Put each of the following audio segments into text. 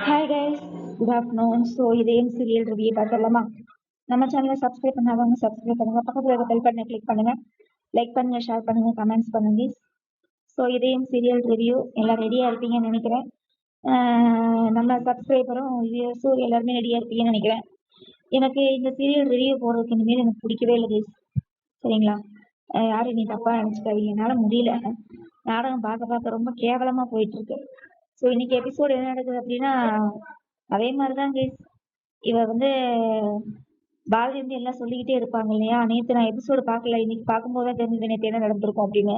Hi guys, good afternoon. So இதேம் serial review பார்த்துடலாமா? நம்ம சேனலை சப்ஸ்கிரைப் பண்ணாதவங்க சப்ஸ்கிரைப் பண்ணுங்க, பக்கத்தில் இருக்க பெல் பட்டனை கிளிக் பண்ணுங்க, லைக் பண்ணுங்க, ஷேர் பண்ணுங்க, கமெண்ட்ஸ் பண்ணுங்க. ஸோ இதேம் சீரியல் ரிவ்யூ எல்லாம் ரெடியாக இருப்பீங்கன்னு நினைக்கிறேன். நம்ம சப்ஸ்கிரைபரும் வியூஸும் எல்லாருமே ரெடியாக இருப்பீங்கன்னு நினைக்கிறேன். எனக்கு இந்த சீரியல் ரிவ்யூ போடுறதுக்கு இனிமேல் எனக்கு பிடிக்கவே இல்லை கைஸ், சரிங்களா? யாரும் நீ தப்பாக நினச்சிக்காதீங்க, என்னால் முடியல. நாடகம் பார்க்க பார்க்க ரொம்ப கேவலமாக போயிட்டு இருக்கு. ஸோ இன்னைக்கு எபிசோடு என்ன நடக்குது அப்படின்னா, அதே மாதிரிதான் கைஸ். இவ வந்து பாரதி வந்து எல்லாம் சொல்லிக்கிட்டே இருப்பாங்க இல்லையா? நேற்று நான் எபிசோடு பார்க்கல, இன்னைக்கு பார்க்கும்போது தான் தெரிஞ்சது நேற்று என்ன நடந்திருக்கும் அப்படின்னு.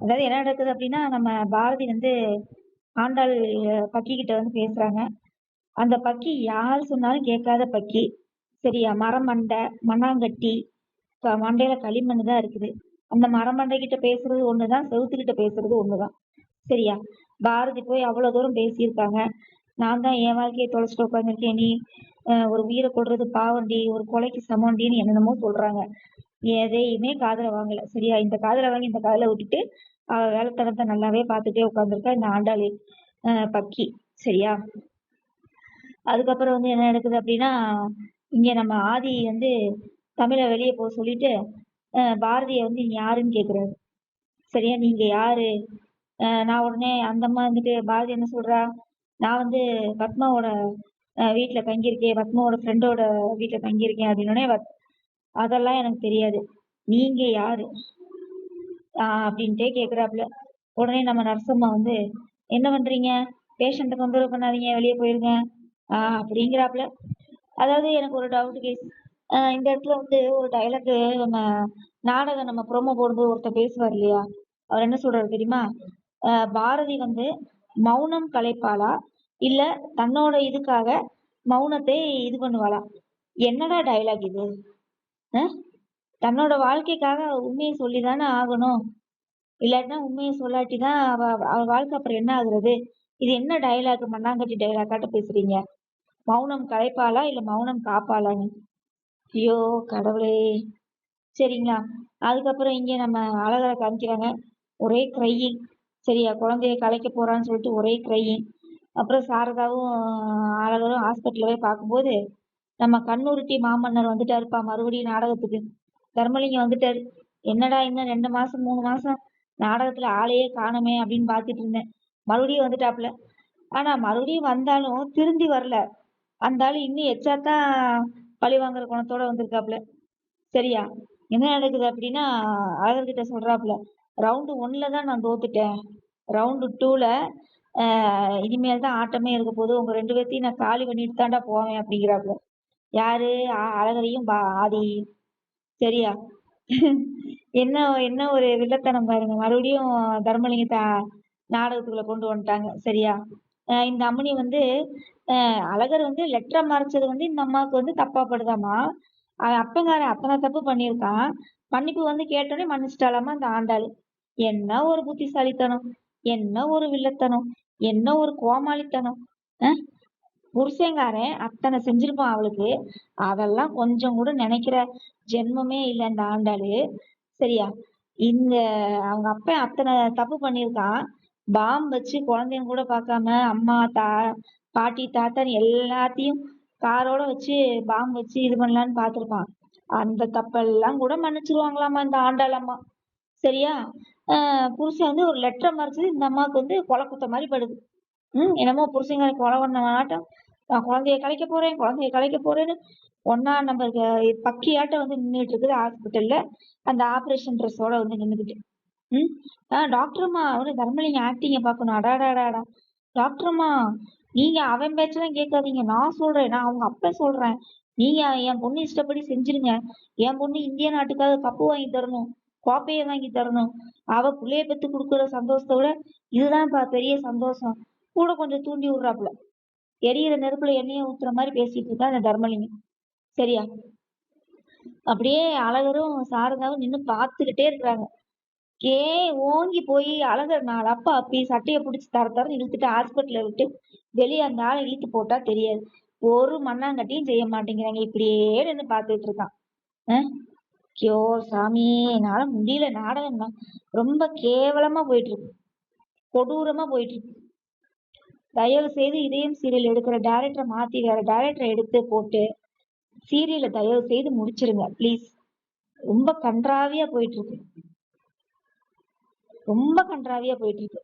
அதாவது என்ன நடக்குது அப்படின்னா, நம்ம பாரதி வந்து ஆண்டாள் பக்கி கிட்ட வந்து பேசுறாங்க. அந்த பக்கி யார் சொன்னாலும் கேட்காத பக்கி, சரியா? மரமண்டை, மண்ணாங்கட்டி, மண்டையில களிமண் தான் இருக்குது. அந்த மரமண்டை கிட்ட பேசுறது ஒண்ணுதான், செவுத்துக்கிட்ட பேசுறது ஒண்ணுதான், சரியா? பாரதி போய் அவ்வளவு தூரம் பேசியிருக்காங்க. நான் தான் என் வாழ்க்கையை தொலைச்சிட்டு உட்காந்துருக்கேன், நீ ஒரு உயிரை கொள்றது பாவண்டி, ஒரு கொலைக்கு சமண்டின்னு என்னென்னமோ சொல்றாங்க. எதையுமே காதுல வாங்கல, சரியா? இந்த காதுல வாங்கி இந்த காதுல விட்டுட்டு அவ வேலைத்தனத்தை நல்லாவே பார்த்துட்டே உட்காந்துருக்கா இந்த ஆண்டாளி பக்கி, சரியா? அதுக்கப்புறம் வந்து என்ன நடக்குது அப்படின்னா, இங்க நம்ம ஆதி வந்து தமிழை வெளியே போக சொல்லிட்டு பாரதியை வந்து நீ யாருன்னு கேக்குறாரு, சரியா? நீங்க யாரு? நான் உடனே அந்த அம்மா வந்துட்டு பாரதி என்ன சொல்றா, நான் வந்து பத்மாவோட வீட்டுல தங்கியிருக்கேன், பத்மாவோட ஃப்ரெண்டோட வீட்டுல தங்கியிருக்கேன் அப்படின்னோடனே அதெல்லாம் எனக்கு தெரியாது, நீங்க யாரு அப்படின்ட்டே கேக்குறாப்புல. உடனே நம்ம நர்சம்மா வந்து என்ன பண்றீங்க, பேஷண்ட்டை தொந்தரவு பண்ணாதீங்க, வெளியே போயிருங்க அப்படிங்கிறாப்புல. அதாவது எனக்கு ஒரு டவுட் கேஸ், இந்த இடத்துல வந்து ஒரு டைலாக் நம்ம நாடகம் நம்ம ப்ரோமோ போடும்போது ஒருத்தர் பேசுவார் இல்லையா, அவர் என்ன சொல்றாரு தெரியுமா? பாரதி வந்து மௌனம் கலைப்பாளா இல்ல தன்னோட இதுக்காக மௌனத்தை இது பண்ணுவாளா? என்னடா டைலாக் இது? தன்னோட வாழ்க்கைக்காக உண்மையை சொல்லிதானே ஆகணும், இல்லாட்டினா உண்மையை சொல்லாட்டிதான் அவ வாழ்க்கை அப்புறம் என்ன ஆகுறது? இது என்ன டைலாக், மண்ணாங்கட்டி டைலாக்காட்ட பேசுறீங்க? மௌனம் கலைப்பாளா இல்ல மௌனம் காப்பாளான்னு? ஐயோ கடவுளே! சரிங்களா? அதுக்கப்புறம் இங்க நம்ம அழகரை காமிக்கிறாங்க, ஒரே கிரையிங், சரியா? குழந்தைய கலைக்க போறான்னு சொல்லிட்டு ஒரே கிரையிங். அப்புறம் சாரதாவும் அழகரும் ஹாஸ்பிட்டல்ல போய் பார்க்கும்போது நம்ம கண்ணுருட்டி மாமன்னர் வந்துட்டாருப்பா மறுபடியும் நாடகத்துக்கு. தர்மலிங்கம் வந்துட்டாரு. என்னடா இன்னும் 2 மாசம் 3 மாசம் நாடகத்துல ஆளையே காணுமே அப்படின்னு பார்த்துட்டு இருந்தேன். மறுபடியும் வந்துட்டாப்புல. ஆனா மறுபடியும் வந்தாலும் திருந்தி வரல. அந்த ஆளு இன்னும் எச்சாத்தான் பழி வாங்குற குணத்தோட வந்திருக்காப்புல, சரியா? என்ன நடக்குது அப்படின்னா, அழகர்கிட்ட சொல்றாப்புல, ரவுண்டு 1ல தான் நான் தோத்துட்டேன், ரவுண்டு 2ல இனிமேல் தான் ஆட்டமே இருக்க போகுது, உங்க 2 பேர்த்தையும் நான் காலி பண்ணிட்டு தான்டா போவேன் அப்படிங்கிறாப்புல. யாரு? அழகரையும் ஆதியையும், சரியா? என்ன என்ன ஒரு வில்லத்தனம் பாருங்க, மறுபடியும் தர்மலிங்கத்தை நாடகத்துக்குள்ள கொண்டு வந்துட்டாங்க, சரியா? இந்த அம்மனி வந்து அழகர் வந்து லெட்டரை மறைச்சது வந்து இந்த அம்மாவுக்கு வந்து தப்பா படுதாமா. அவன் அப்பங்காரன் அத்தனை தப்பு பண்ணியிருக்கான், மன்னிப்பு வந்து கேட்டோடனே மன்னிச்சிட்டாலாமா அந்த ஆண்டாள். என்ன ஒரு புத்திசாலித்தனம், என்ன ஒரு வில்லத்தனம், என்ன ஒரு கோமாளித்தனம்! புருஷங்காரன் அத்தனை செஞ்சிருப்பான் அவளுக்கு, அதெல்லாம் கொஞ்சம் கூட நினைக்கிற ஜென்மமே இல்லை இந்த ஆண்டாளு, சரியா? இந்த அவங்க அப்பன் அத்தனை தப்பு பண்ணியிருக்கான், பாம் வச்சு குழந்தைங்க கூட பார்க்காம அம்மா பாட்டி தாத்தான்னு எல்லாத்தையும் காரோட வச்சு பாம் வச்சு இது பண்ணலான்னு பார்த்துருப்பான். அந்த தப்பெல்லாம் கூட மன்னிச்சிருவாங்களாமா இந்த ஆண்டாள் அம்மா, சரியா? புருஷன் வந்து ஒரு லெட்டரை மறைச்சது இந்த அம்மாவுக்கு வந்து கொலை குத்த மாதிரி படுது. என்னமோ புருஷங்களை கொலை பண்ண மாட்டோம், நான் குழந்தைய கலைக்க போறேன், குழந்தைய கலைக்க போறேன்னு 1ஆம் நம்பருக்கு பக்கியாட்ட வந்து நின்றுட்டு இருக்குது ஹாஸ்பிட்டல்ல, அந்த ஆபரேஷன் ட்ரெஸ்ஸோட வந்து நின்றுக்கிட்டு. டாக்டர்மா அவரு தர்மலிங்க ஆக்டிங்க பார்க்கணும். அடாடாடாடா டாக்டர்மா, நீங்க அவன் பேச்செல்லாம் கேட்காதீங்க, நான் சொல்றேன், நான் அவங்க அப்ப சொல்றேன், நீங்க என் பொண்ணு இஷ்டப்படி செஞ்சிருங்க, என் பொண்ணு இந்திய நாட்டுக்காக கப்பு வாங்கி தரணும், கோப்பையை வாங்கி தரணும், அவ பிள்ளைய பெத்து கொடுக்குற சந்தோஷத்தை விட இதுதான் பெரிய சந்தோஷம். கூட கொஞ்சம் தூண்டி விடுறாப்புல, எரியிற நெருப்புல எண்ணெயை ஊத்துற மாதிரி பேசிட்டு இருக்கா அந்த தர்மலிங்கம், சரியா? அப்படியே அழகரும் சாரதாவும் நின்னு பார்த்துக்கிட்டே இருக்கிறாங்க. ஓங்கி போய் அழகர் 4 அப்பா அப்பி சட்டையை பிடிச்சி தரன்னு இழுத்துட்டு ஹாஸ்பிட்டல்ல விட்டு வெளியே அந்த ஆளை இழுத்து போட்டா தெரியாது, ஒரு மண்ணாங்கட்டியும் செய்ய மாட்டேங்கிறாங்க, இப்படியே நின்று பார்த்துட்டு இருக்கான். ஐயோ சாமி, என்னால முடியல, நாடகம் ரொம்ப கேவலமா போயிட்டு இருக்கு, கொடூரமா போயிட்டு இருக்கு. தயவு செய்து இதயம் சீரியல் எடுக்கிற டைரக்டரை மாத்தி வேற டைரக்டரை எடுத்து போட்டு சீரியலை தயவு செய்து முடிச்சிருங்க ப்ளீஸ். ரொம்ப கன்றாவியா போயிட்டு இருக்கு, ரொம்ப கன்றாவியா போயிட்டு இருக்கு.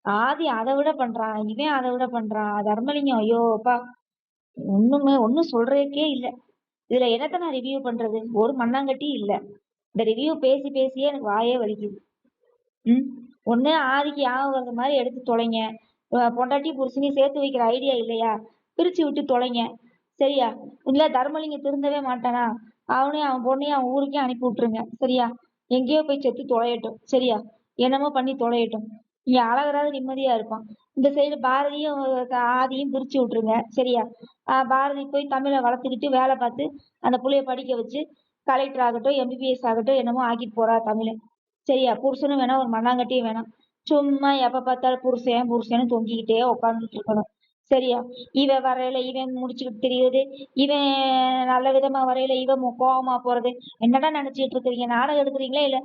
ஆதி அதை விட பண்றான், இவன் அதை விட பண்றான், தர்மலிங்கம் ஐயோப்பா ஒண்ணும் சொல்றதுக்கே இல்ல. இதுல என்னத்த நான் ரிவ்யூ பண்றது? ஒரு மண்ணாங்கட்டி இல்ல. இந்த ரிவ்யூ பேசி பேசியே எனக்கு வாயே வலிக்குது. ஒண்ணு ஆதிக்கு ஞாபகம் வர்ற மாதிரி எடுத்து தொலைங்க. பொண்டாட்டி புருஷனையும் சேர்த்து வைக்கிற ஐடியா இல்லையா? பிரிச்சு விட்டு தொலைங்க. சரியா? இல்ல தர்மலிங்கம் திருந்தவே மாட்டானா, அவனையும் அவன் பொண்ணையும் அவன் ஊருக்கே அனுப்பி விட்டுருங்க. சரியா? எங்கேயோ போய் செத்து தொலையட்டும். சரியா? என்னமோ பண்ணி தொலையட்டும். இங்க அழகராது நிம்மதியா இருப்பான். இந்த சைடு பாரதியும் ஆதியும் பிரிச்சு விட்டுருங்க. சரியா? பாரதி போய் தமிழை வளர்த்துக்கிட்டு வேலை பார்த்து அந்த புள்ளைய படிக்க வச்சு கலெக்டர் ஆகட்டும், எம்பிபிஎஸ் ஆகட்டும், என்னமோ ஆக்கிட்டு போறா தமிழை. சரியா? புருஷனும் வேணாம், ஒரு மண்ணாங்கட்டியும் வேணாம். சும்மா எப்ப பார்த்தாலும் புருஷன் புருஷன்னு தொங்கிக்கிட்டே உட்காந்துட்டு இருக்கணும். சரியா? இவன் வரையில இவன் முடிச்சுக்கிட்டு தெரியுது, இவன் நல்ல விதமா வரையில இவன் கோவமா போறது. என்னடா நினைச்சிட்டு இருக்கிறீங்க? நாடகம் எடுக்கிறீங்களா இல்ல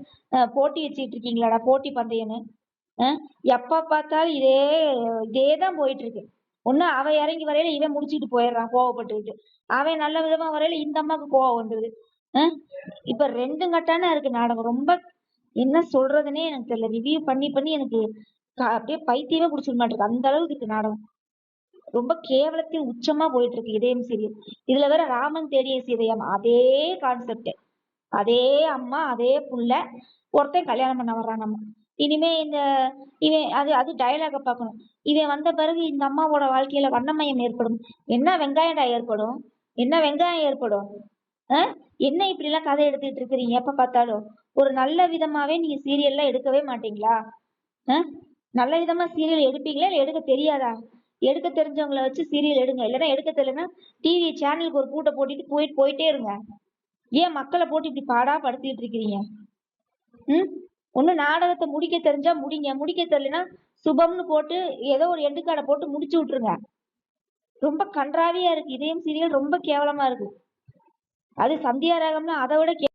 போட்டி வச்சுட்டு இருக்கீங்களாடா? போட்டி பந்தயம்னு எப்ப பார்த்தாலும் இதேதான் போயிட்டு இருக்கு. ஒண்ணு அவன் இறங்கி வரையில இவன் முடிச்சுட்டு போயிடுறான் கோவப்பட்டுக்கிட்டு, அவன் நல்ல விதமா வரையில இந்த அம்மாக்கு கோவம் வந்துருது. இப்ப ரெண்டும் கட்டான இருக்கு நாடகம். ரொம்ப என்ன சொல்றதுன்னே எனக்கு தெரியல. ரிவ்யூ பண்ணி பண்ணி எனக்கு அப்படியே பைத்தியமே பிடிச்சிட மாட்டிருக்கு, அந்த அளவுக்கு இருக்கு நாடகம். ரொம்ப கேவலத்தின் உச்சமா போயிட்டு இருக்கு இதயம் சீரியல். இதுல வேற ராமன் தேடிய சீதையம், அதே கான்செப்ட், அதே அம்மா அதே புள்ள, ஒருத்தன் கல்யாணம் பண்ண வர்றான். நம்ம இனிமே இவன் அது டைலாக பார்க்கணும். இவன் வந்த பிறகு இந்த அம்மாவோட வாழ்க்கையில வண்ணமயம் ஏற்படும். என்ன வெங்காயம்டா ஏற்படும்? என்ன வெங்காயம் ஏற்படும்? என்ன இப்படி எல்லாம் கதை எடுத்துட்டு இருக்கிறீங்க? எப்ப பார்த்தாலும் ஒரு நல்ல விதமாவே நீங்க சீரியல்லாம் எடுக்கவே மாட்டீங்களா? நல்ல விதமா சீரியல் எடுப்பீங்களா இல்ல எடுக்க தெரியாதா? எடுக்க தெரிஞ்சவங்களை வச்சு சீரியல் எடுங்க. இல்லைன்னா எடுக்க தெரியலன்னா டிவி சேனலுக்கு ஒரு பூட்டை போட்டுட்டு போயிட்டே இருங்க. ஏன் மக்களை போட்டு இப்படி பாடா படுத்திட்டு இருக்கிறீங்க? ஒண்ணு நாடகத்தை முடிக்க தெரிஞ்சா முடிங்க, முடிக்க தெரியலன்னா சுபம்னு போட்டு ஏதோ ஒரு எண்டுக்காடை போட்டு முடிச்சு விட்டுருங்க. ரொம்ப கன்றாவியா இருக்கு இதயம் சீரியல், ரொம்ப கேவலமா இருக்கு. அது சந்தியா ராகம்னா அதை விட